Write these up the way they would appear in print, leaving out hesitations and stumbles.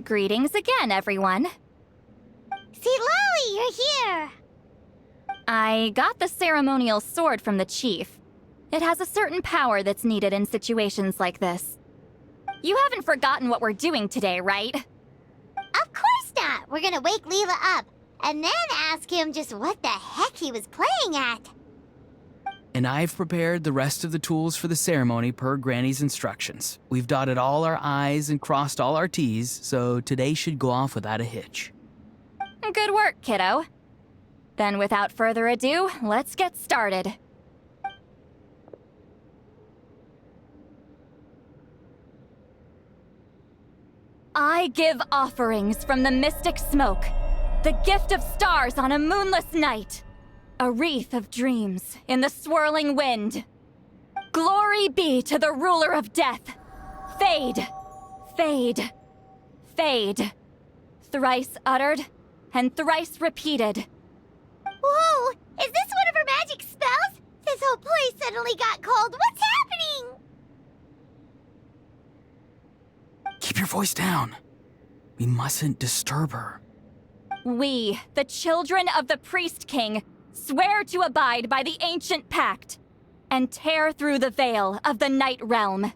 Greetings again, everyone. Citlali, you're here! I got the ceremonial sword from the chief. It has a certain power that's needed in situations like this. You haven't forgotten what we're doing today, right? Of course not! We're gonna wake Leyla up, and then ask him just what the heck he was playing at. And I've prepared the rest of the tools for the ceremony per Granny's instructions. We've dotted all our I's and crossed all our T's, so today should go off without a hitch. Good work, kiddo. Then without further ado, let's get started. I give offerings from the mystic smoke, the gift of stars on a moonless night, a wreath of dreams in the swirling wind. Glory be to the ruler of death. Fade, fade, fade. Thrice uttered and thrice repeated. Whoa! Is this one of her magic spells? This whole place suddenly got cold. What's happening? Keep your voice down. We mustn't disturb her. We, the children of the Priest King, swear to abide by the ancient pact and tear through the veil of the Night Realm.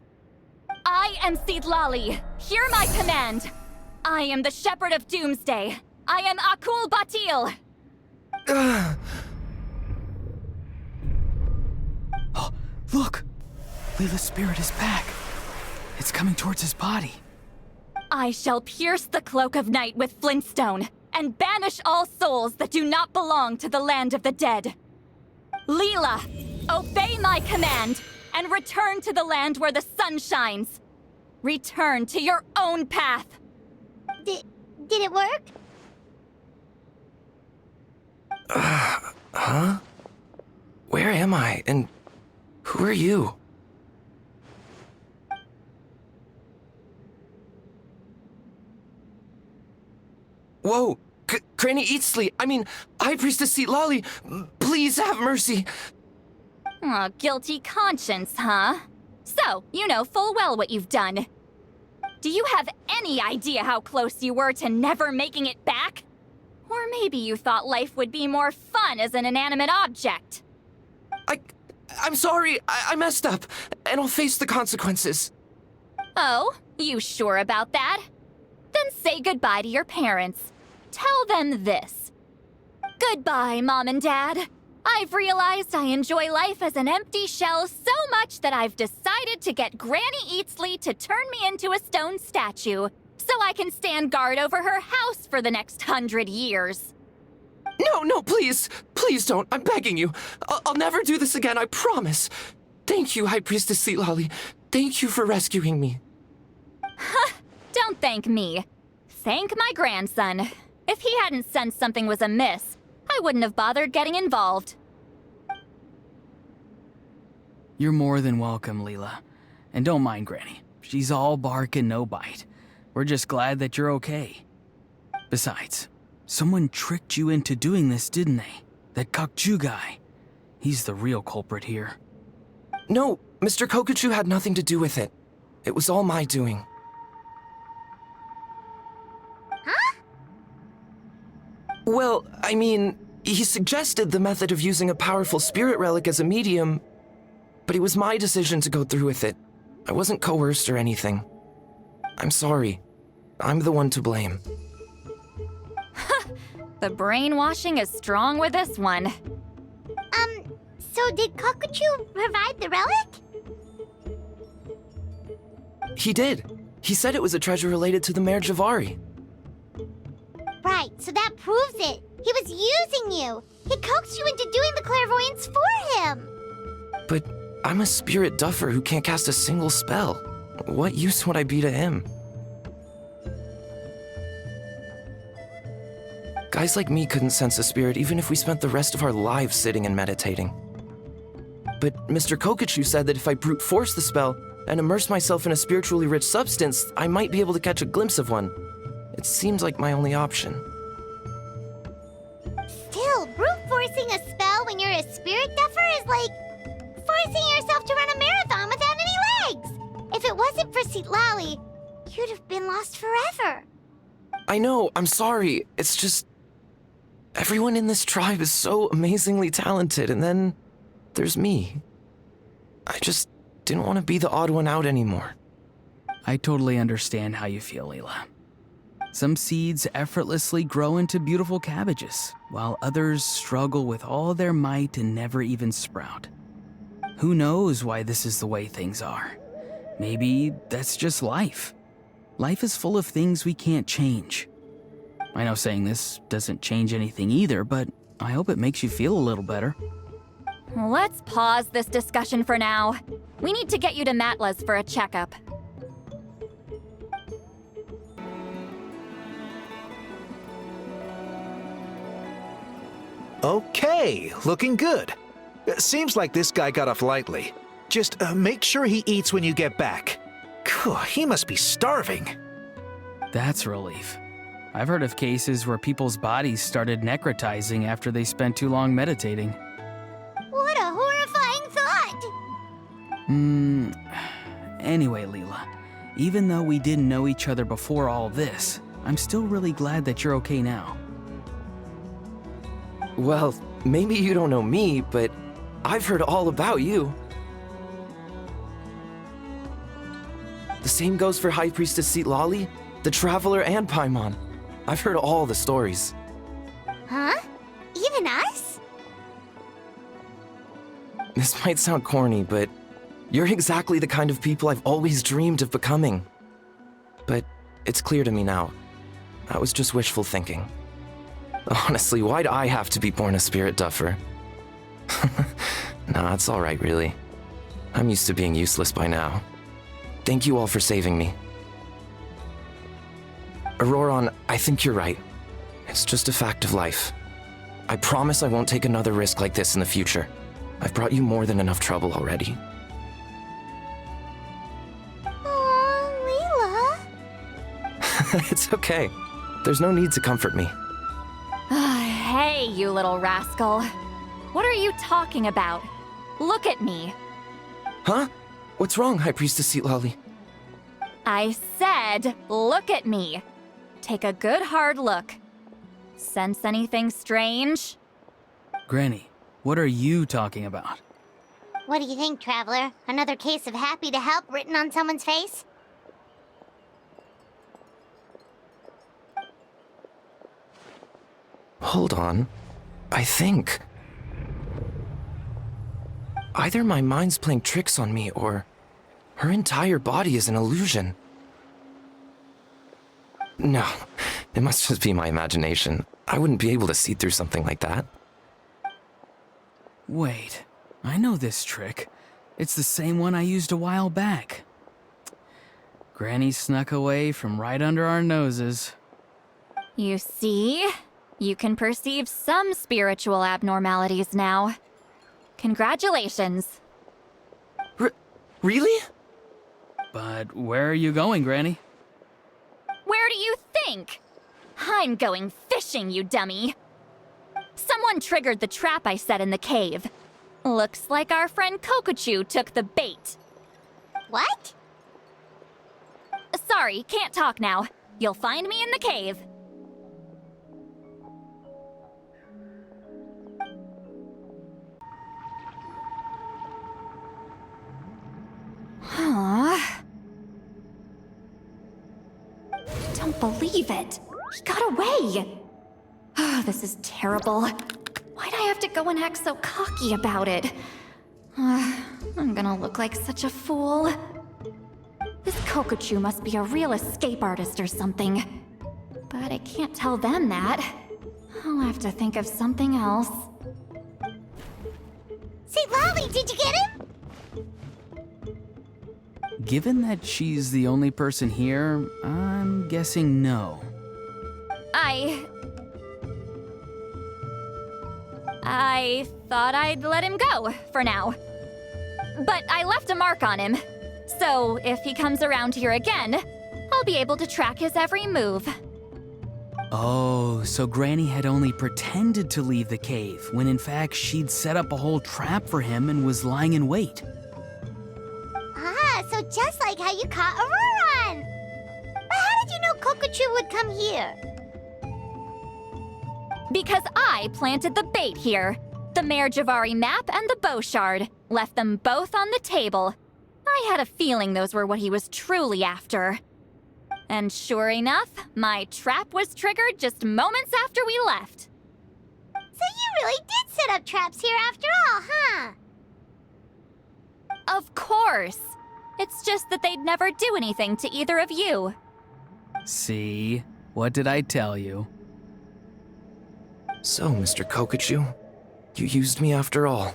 I am Citlali. Hear my command. I am the Shepherd of Doomsday. I am Akul Batil. Oh, look! Leyla's spirit is back. It's coming towards his body. I shall pierce the cloak of night with flintstone and banish all souls that do not belong to the land of the dead. Leyla, obey my command and return to the land where the sun shines. Return to your own path. Did it work? Huh? Where am I? And who are you? Whoa! Granny Eatsley! I mean, High Priestess Citlali! Please have mercy! Aw, guilty conscience, huh? So, you know full well what you've done. Do you have any idea how close you were to never making it back? Or maybe you thought life would be more fun as an inanimate object. I'm sorry, I messed up, and I'll face the consequences. Oh, you sure about that? Then say goodbye to your parents. Tell them this. Goodbye, Mom and Dad. I've realized I enjoy life as an empty shell so much that I've decided to get Granny Eatsley to turn me into a stone statue, so I can stand guard over her house for the next 100 years. No, please! Please don't, I'm begging you. I'll never do this again, I promise. Thank you, High Priestess Citlali. Thank you for rescuing me. Don't thank me. Thank my grandson. If he hadn't sensed something was amiss, I wouldn't have bothered getting involved. You're more than welcome, Leyla. And don't mind Granny. She's all bark and no bite. We're just glad that you're okay. Besides, someone tricked you into doing this, didn't they? That Kokju guy. He's the real culprit here. No, Mr. Kokuchu had nothing to do with it. It was all my doing. Huh? Well, I mean, he suggested the method of using a powerful spirit relic as a medium, but it was my decision to go through with it. I wasn't coerced or anything. I'm sorry. I'm the one to blame. The brainwashing is strong with this one. So did Kokuchu provide the relic? He did. He said it was a treasure related to the Mare Javari. Right, so that proves it. He was using you. He coaxed you into doing the clairvoyance for him. But I'm a spirit duffer who can't cast a single spell. What use would I be to him? Guys like me couldn't sense a spirit even if we spent the rest of our lives sitting and meditating. But Mr. Kokuchu said that if I brute force the spell and immerse myself in a spiritually rich substance, I might be able to catch a glimpse of one. It seemed like my only option. Still, brute forcing a spell when you're a spirit duffer is like forcing yourself to run a marathon without any legs. If it wasn't for Citlali, you'd have been lost forever. I know, I'm sorry. It's just... everyone in this tribe is so amazingly talented, and then there's me. I just didn't want to be the odd one out anymore. I totally understand how you feel, Leyla. Some seeds effortlessly grow into beautiful cabbages, while others struggle with all their might and never even sprout. Who knows why this is the way things are? Maybe that's just life. Life is full of things we can't change. I know saying this doesn't change anything either, but I hope it makes you feel a little better. Let's pause this discussion for now. We need to get you to Matla's for a checkup. Okay, looking good. Seems like this guy got off lightly. Just make sure he eats when you get back. Phew, he must be starving. That's a relief. I've heard of cases where people's bodies started necrotizing after they spent too long meditating. What a horrifying thought! Anyway, Leyla, even though we didn't know each other before all this, I'm still really glad that you're okay now. Well, maybe you don't know me, but I've heard all about you. The same goes for High Priestess Citlali, the Traveler, and Paimon. I've heard all the stories. Huh? Even us? This might sound corny, but you're exactly the kind of people I've always dreamed of becoming. But it's clear to me now. That was just wishful thinking. Honestly, why'd I have to be born a spirit duffer? Nah, it's alright, really. I'm used to being useless by now. Thank you all for saving me. Auroron, I think you're right. It's just a fact of life. I promise I won't take another risk like this in the future. I've brought you more than enough trouble already. Aw, Leyla. It's okay. There's no need to comfort me. Hey, you little rascal. What are you talking about? Look at me. Huh? What's wrong, High Priestess Citlali? I said, look at me. Take a good hard look. Sense anything strange? Granny, what are you talking about? What do you think, Traveler? Another case of happy to help written on someone's face? Hold on. I think... either my mind's playing tricks on me, or her entire body is an illusion. No, it must just be my imagination. I wouldn't be able to see through something like that. Wait, I know this trick. It's the same one I used a while back. Granny snuck away from right under our noses. You see? You can perceive some spiritual abnormalities now. Congratulations. Really? But where are you going, Granny? Where do you think? I'm going fishing, you dummy. Someone triggered the trap I set in the cave. Looks like our friend Kokochu took the bait. What? Sorry, can't talk now. You'll find me in the cave. Huh? Don't believe it. He got away. Oh, this is terrible. Why'd I have to go and act so cocky about it? I'm gonna look like such a fool. This Kokochu must be a real escape artist or something. But I can't tell them that. I'll have to think of something else. Citlali, did you get him? Given that she's the only person here, I'm guessing no. I thought I'd let him go, for now. But I left a mark on him. So if he comes around here again, I'll be able to track his every move. Oh, so Granny had only pretended to leave the cave, when in fact she'd set up a whole trap for him and was lying in wait. Ah, so just like how you caught Auroron! But how did you know Kokuchu would come here? Because I planted the bait here. The Mayor Javari map and the bow shard. Left them both on the table. I had a feeling those were what he was truly after. And sure enough, my trap was triggered just moments after we left. So you really did set up traps here after all, huh? Of course. It's just that they'd never do anything to either of you. See? What did I tell you? So, Mr. Kokuchu, you used me after all.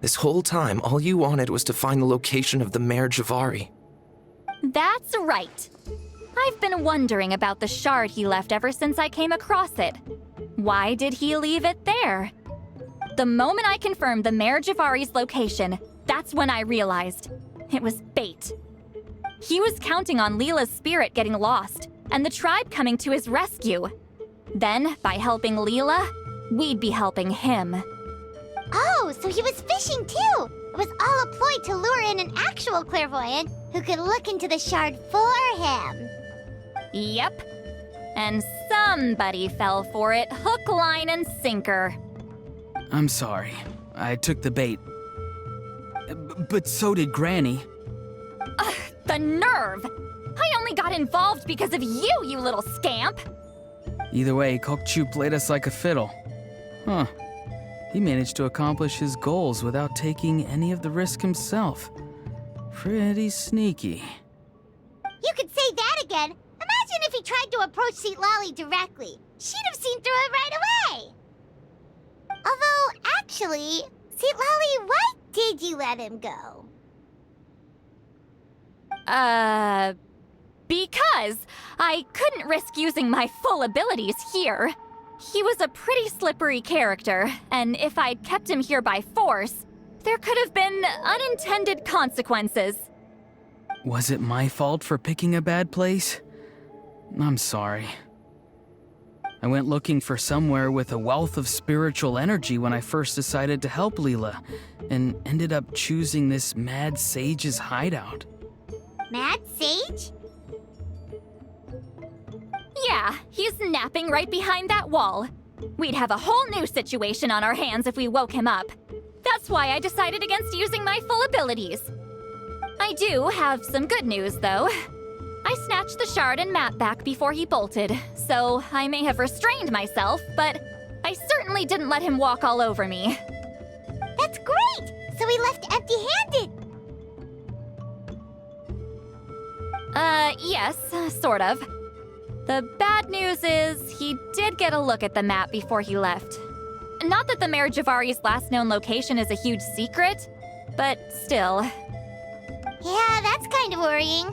This whole time, all you wanted was to find the location of the Mayor Javari. That's right. I've been wondering about the shard he left ever since I came across it. Why did he leave it there? The moment I confirmed the Mayor Javari's location, that's when I realized it was bait. He was counting on Leyla's spirit getting lost and the tribe coming to his rescue. Then, by helping Leyla, we'd be helping him. Oh, so he was fishing too! It was all a ploy to lure in an actual clairvoyant who could look into the shard for him. Yep. And somebody fell for it, hook, line, and sinker. I'm sorry. I took the bait. But so did Granny. Ugh, the nerve! I only got involved because of you, you little scamp! Either way, Kokchu played us like a fiddle. Huh. He managed to accomplish his goals without taking any of the risk himself. Pretty sneaky. You could say that again! Imagine if he tried to approach Citlali directly. She'd have seen through it right away! Although, actually, Citlali, why did you let him go? Because I couldn't risk using my full abilities here. He was a pretty slippery character, and if I'd kept him here by force, there could have been unintended consequences. Was it my fault for picking a bad place? I'm sorry. I went looking for somewhere with a wealth of spiritual energy when I first decided to help Leyla, and ended up choosing this mad sage's hideout. Mad Sage? Yeah, he's napping right behind that wall. We'd have a whole new situation on our hands if we woke him up. That's why I decided against using my full abilities. I do have some good news, though. I snatched the shard and map back before he bolted, so I may have restrained myself, but I certainly didn't let him walk all over me. That's great! So he left empty-handed! Yes, sort of. The bad news is he did get a look at the map before he left. Not that the Mayor Javari's last known location is a huge secret, but still. Yeah, that's kind of worrying.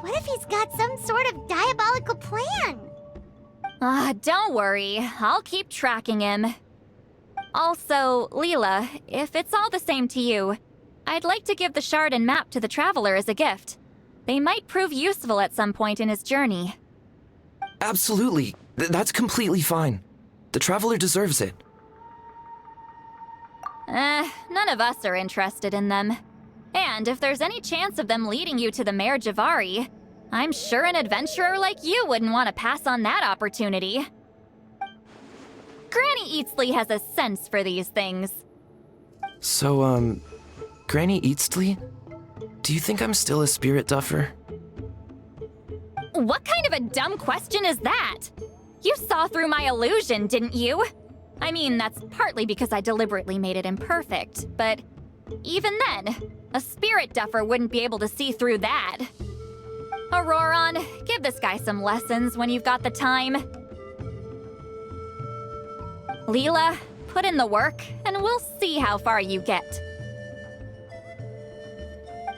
What if he's got some sort of diabolical plan? Don't worry. I'll keep tracking him. Also, Leyla, if it's all the same to you, I'd like to give the shard and map to the Traveler as a gift. They might prove useful at some point in his journey. Absolutely. That's completely fine. The Traveler deserves it. None of us are interested in them. And if there's any chance of them leading you to the Mayor Javari, I'm sure an adventurer like you wouldn't want to pass on that opportunity. Granny Eatsley has a sense for these things. So, Granny Eatsley? Do you think I'm still a spirit duffer? What kind of a dumb question is that? You saw through my illusion, didn't you? I mean, that's partly because I deliberately made it imperfect, but even then, a spirit duffer wouldn't be able to see through that. Auroron, give this guy some lessons when you've got the time. Leyla, put in the work, and we'll see how far you get.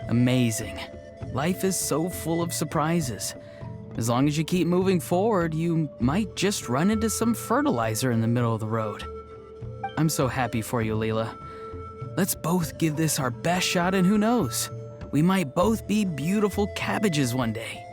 Amazing. Life is so full of surprises. As long as you keep moving forward, you might just run into some fertilizer in the middle of the road. I'm so happy for you, Leyla. Let's both give this our best shot, and who knows? We might both be beautiful cabbages one day.